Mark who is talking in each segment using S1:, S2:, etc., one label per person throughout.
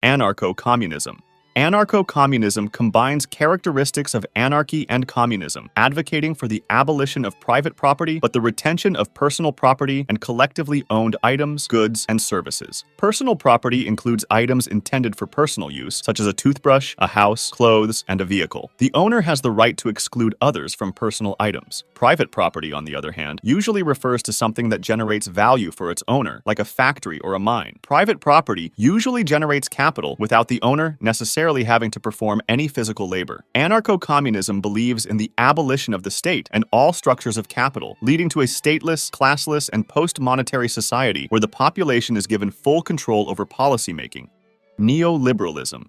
S1: Anarcho-Communism. Anarcho-communism combines characteristics of anarchy and communism, advocating for the abolition of private property but the retention of personal property and collectively owned items, goods, and services. Personal property includes items intended for personal use, such as a toothbrush, a house, clothes, and a vehicle. The owner has the right to exclude others from personal items. Private property, on the other hand, usually refers to something that generates value for its owner, like a factory or a mine. Private property usually generates capital without the owner necessarily having to perform any physical labor. Anarcho-communism believes in the abolition of the state and all structures of capital, leading to a stateless, classless, and post-monetary society where the population is given full control over policymaking. Neoliberalism.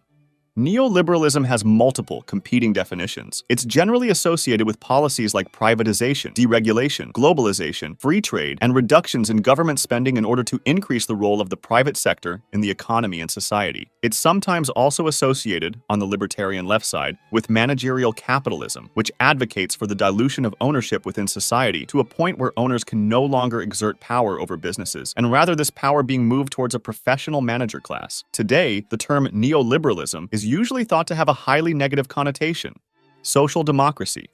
S1: Neoliberalism has multiple competing definitions. It's generally associated with policies like privatization, deregulation, globalization, free trade, and reductions in government spending in order to increase the role of the private sector in the economy and society. It's sometimes also associated, on the libertarian left side, with managerial capitalism, which advocates for the dilution of ownership within society to a point where owners can no longer exert power over businesses, and rather this power being moved towards a professional manager class. Today, the term neoliberalism is usually thought to have a highly negative connotation. Social democracy.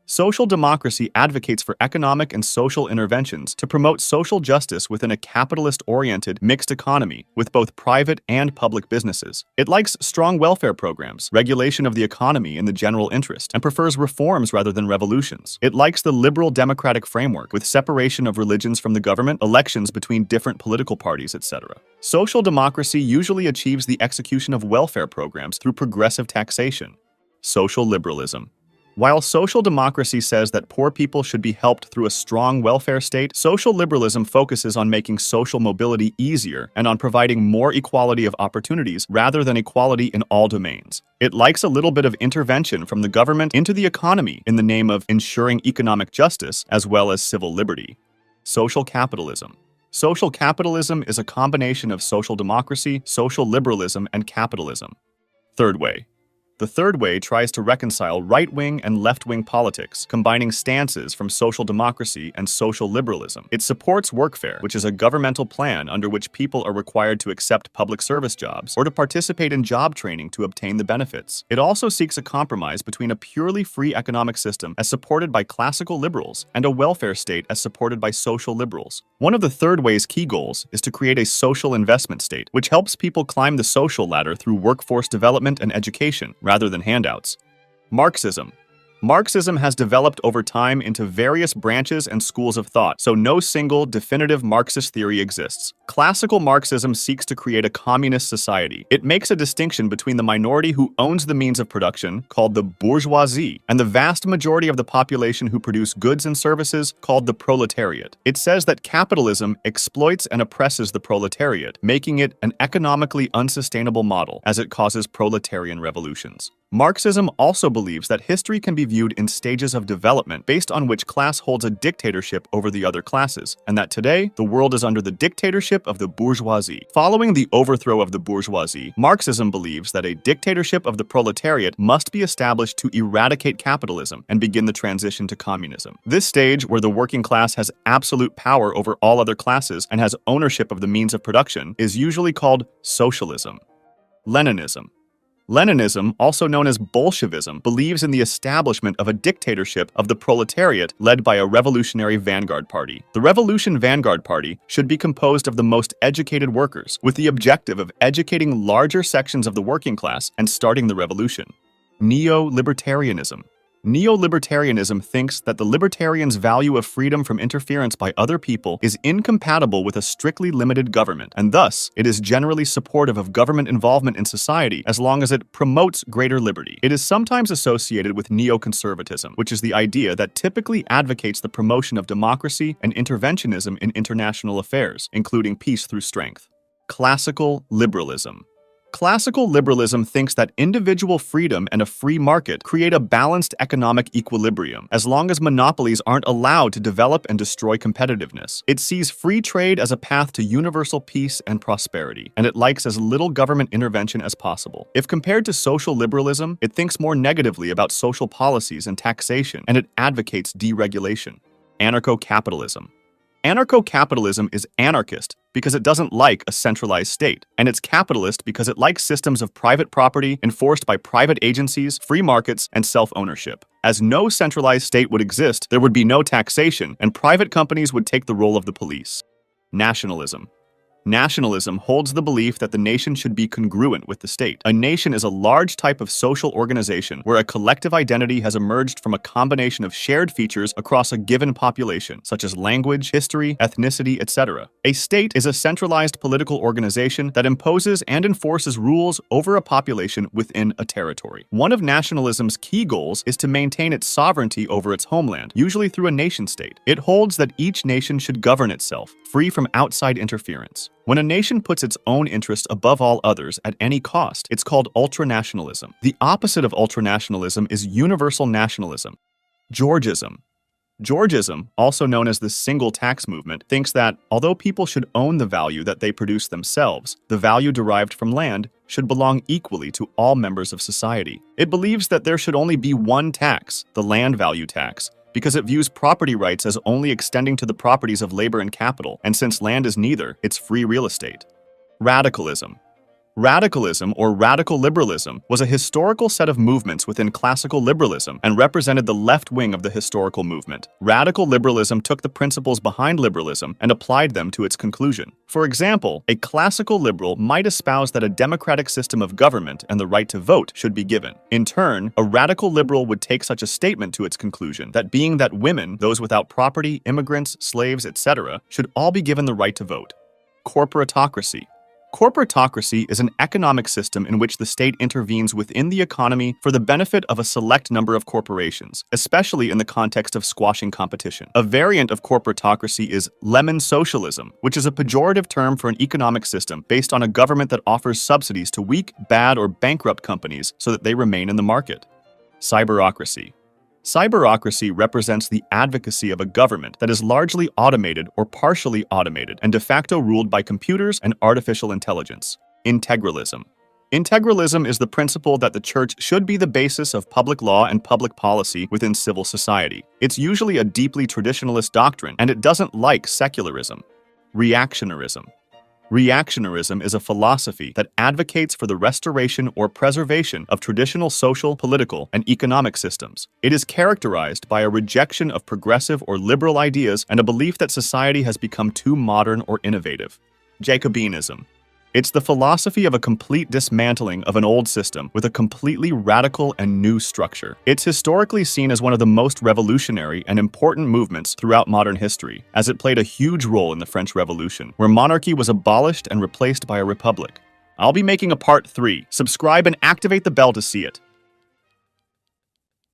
S1: Social democracy advocates for economic and social interventions to promote social justice within a capitalist-oriented mixed economy with both private and public businesses. It likes strong welfare programs, regulation of the economy in the general interest, and prefers reforms rather than revolutions. It likes the liberal democratic framework with separation of religions from the government, elections between different political parties, etc. Social democracy usually achieves the execution of welfare programs through progressive taxation. Social liberalism. While social democracy says that poor people should be helped through a strong welfare state, social liberalism focuses on making social mobility easier and on providing more equality of opportunities rather than equality in all domains. It likes a little bit of intervention from the government into the economy in the name of ensuring economic justice as well as civil liberty. Social capitalism. Social capitalism is a combination of social democracy, social liberalism, and capitalism. Third way. The third way tries to reconcile right-wing and left-wing politics, combining stances from social democracy and social liberalism. It supports workfare, which is a governmental plan under which people are required to accept public service jobs or to participate in job training to obtain the benefits. It also seeks a compromise between a purely free economic system as supported by classical liberals and a welfare state as supported by social liberals. One of the third way's key goals is to create a social investment state, which helps people climb the social ladder through workforce development and education, rather than handouts. Marxism. Marxism has developed over time into various branches and schools of thought, so no single, definitive Marxist theory exists. Classical Marxism seeks to create a communist society. It makes a distinction between the minority who owns the means of production, called the bourgeoisie, and the vast majority of the population who produce goods and services, called the proletariat. It says that capitalism exploits and oppresses the proletariat, making it an economically unsustainable model, as it causes proletarian revolutions. Marxism also believes that history can be viewed in stages of development based on which class holds a dictatorship over the other classes, and that today, the world is under the dictatorship of the bourgeoisie. Following the overthrow of the bourgeoisie, Marxism believes that a dictatorship of the proletariat must be established to eradicate capitalism and begin the transition to communism. This stage, where the working class has absolute power over all other classes and has ownership of the means of production, is usually called socialism. Leninism. Leninism, also known as Bolshevism, believes in the establishment of a dictatorship of the proletariat led by a revolutionary vanguard party. The Revolution Vanguard Party should be composed of the most educated workers, with the objective of educating larger sections of the working class and starting the revolution. Neolibertarianism. Neolibertarianism thinks that the libertarians' value of freedom from interference by other people is incompatible with a strictly limited government, and thus, it is generally supportive of government involvement in society as long as it promotes greater liberty. It is sometimes associated with neoconservatism, which is the idea that typically advocates the promotion of democracy and interventionism in international affairs, including peace through strength. Classical liberalism. Classical liberalism thinks that individual freedom and a free market create a balanced economic equilibrium, as long as monopolies aren't allowed to develop and destroy competitiveness. It sees free trade as a path to universal peace and prosperity, and it likes as little government intervention as possible. If compared to social liberalism, it thinks more negatively about social policies and taxation, and it advocates deregulation. Anarcho-Capitalism. Anarcho-capitalism is anarchist because it doesn't like a centralized state, and it's capitalist because it likes systems of private property enforced by private agencies, free markets, and self-ownership. As no centralized state would exist, there would be no taxation, and private companies would take the role of the police. Nationalism. Nationalism holds the belief that the nation should be congruent with the state. A nation is a large type of social organization where a collective identity has emerged from a combination of shared features across a given population, such as language, history, ethnicity, etc. A state is a centralized political organization that imposes and enforces rules over a population within a territory. One of nationalism's key goals is to maintain its sovereignty over its homeland, usually through a nation-state. It holds that each nation should govern itself, free from outside interference. When a nation puts its own interest above all others at any cost, it's called ultranationalism. The opposite of ultranationalism is universal nationalism. Georgism. Georgism, also known as the single tax movement, thinks that, although people should own the value that they produce themselves, the value derived from land should belong equally to all members of society. It believes that there should only be one tax, the land value tax, because it views property rights as only extending to the properties of labor and capital, and since land is neither, it's free real estate. Radicalism. Radicalism, or radical liberalism, was a historical set of movements within classical liberalism and represented the left wing of the historical movement. Radical liberalism took the principles behind liberalism and applied them to its conclusion. For example, a classical liberal might espouse that a democratic system of government and the right to vote should be given. In turn, a radical liberal would take such a statement to its conclusion, that being that women, those without property, immigrants, slaves, etc., should all be given the right to vote. Corporatocracy. Corporatocracy is an economic system in which the state intervenes within the economy for the benefit of a select number of corporations, especially in the context of squashing competition. A variant of corporatocracy is lemon socialism, which is a pejorative term for an economic system based on a government that offers subsidies to weak, bad, or bankrupt companies so that they remain in the market. Cyberocracy. Cyberocracy represents the advocacy of a government that is largely automated or partially automated and de facto ruled by computers and artificial intelligence. Integralism. Integralism is the principle that the church should be the basis of public law and public policy within civil society. It's usually a deeply traditionalist doctrine, and it doesn't like secularism. Reactionarism. Reactionarism is a philosophy that advocates for the restoration or preservation of traditional social, political, and economic systems. It is characterized by a rejection of progressive or liberal ideas and a belief that society has become too modern or innovative. Jacobinism. It's the philosophy of a complete dismantling of an old system with a completely radical and new structure. It's historically seen as one of the most revolutionary and important movements throughout modern history, as it played a huge role in the French Revolution, where monarchy was abolished and replaced by a republic. I'll be making a part 3. Subscribe and activate the bell to see it.